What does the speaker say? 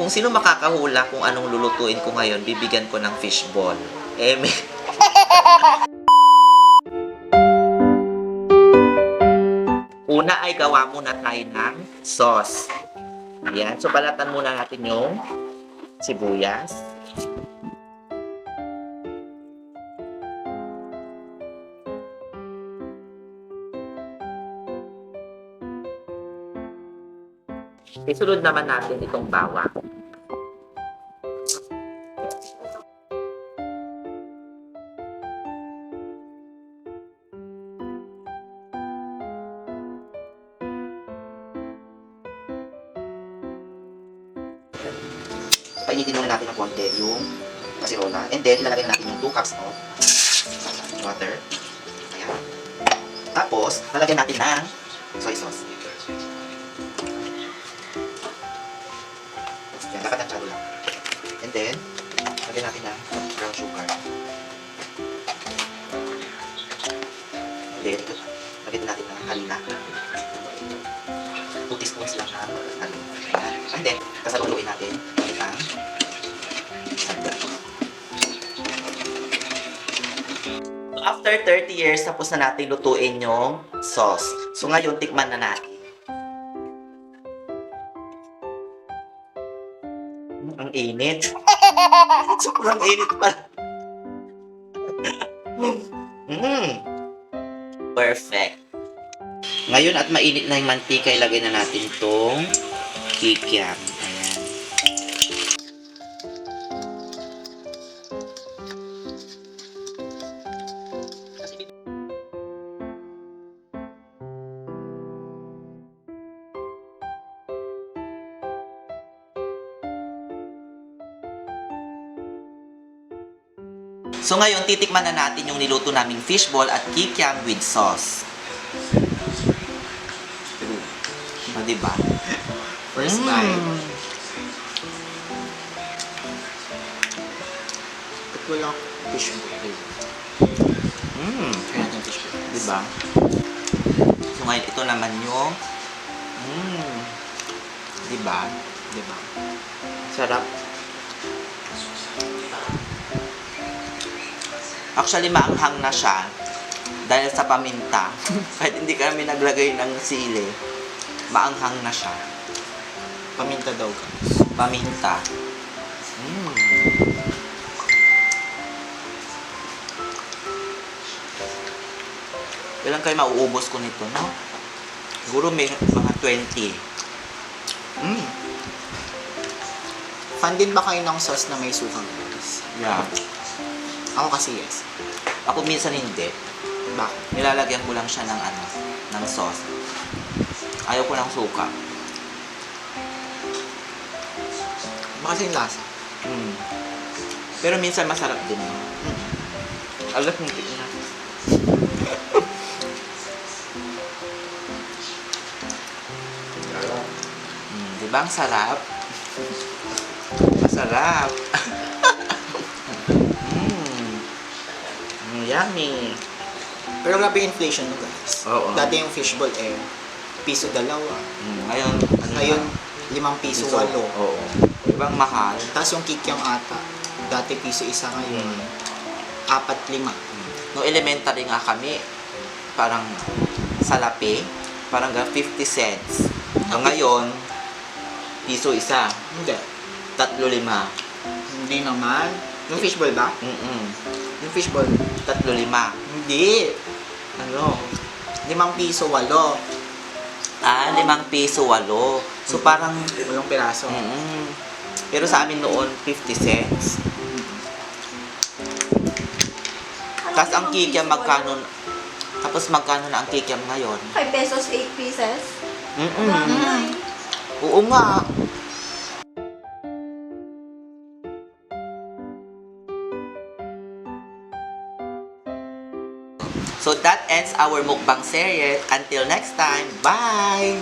Kung sino makakahula kung anong lulutuin ko ngayon, bibigyan ko ng fishball. Una ay gawa muna tayo ng sauce. Ayan. So, balatan muna natin yung sibuyas. Isunod naman natin itong bawang. Painitin muna natin ng konti yung kasirola. And then, lalagyan natin yung 2 cups of water. Ayan. Tapos, lalagyan natin ng soy sauce. Yan, dapat ang lang. And then, lagyan natin ng brown sugar. And then, lagyan natin ng halina. 2 teaspoons lang ng halina. Ayan. And then, kasaluluin natin ang sanda. So, after 30 years, tapos na natin lutuin yung sauce. So, ngayon, tikman na natin. Ang init. Sobrang init pa. Perfect. Ngayon at mainit na yung mantika, ilagay na natin itong kikiam. Ayan. So ngayon, titikman na natin yung niluto naming fishball at kikiam with sauce. O, diba? First time. Ba't walang fishball? Kaya natin fishball. Diba? So ngayon, ito naman yung diba? Diba? Sarap. Actually, maanghang na siya dahil sa paminta. Kahit hindi kami naglagay ng sili, maanghang na siya. Paminta daw guys. Paminta. Kailan kayo mauubos ko nito, no? Siguro may mga 20. Fan din ba kayo ng sauce na may sukang guys? Yeah. Ako kasi yes. Ako minsan hindi. Bakit? Nilalagyan ko lang siya ng ng sauce. Ayaw ko ng suka. Baka kasi yung lasa. Pero minsan masarap din. Alam mo, tignan natin. Diba ang sarap? Masarap. Yummy. Pero grabe yung inflation mo guys. Oo. Dati yung fishball piso dalawa. Ngayon, Ngayon, 5 piso 8. Oo. Ibang mahal. Tapos yung kikiam ata. Dati piso isa ngayon. 4-5. No elementary nga kami, parang salapi, parang 50 cents. Ngayon, piso isa. Hindi. 3-5. Hindi naman. Yung fishball ba? Yung fishball. 3-5. Hindi. Ano? 5 piso 8. 5 piso 8. So parang, Walang piraso. pero sa amin noon, 50 cents. Tapos ang kikiam magkano, tapos magkano na ang kikiam ngayon? 5 pesos, 8 pieces. Oo nga. So that ends our mukbang series. Until next time, bye!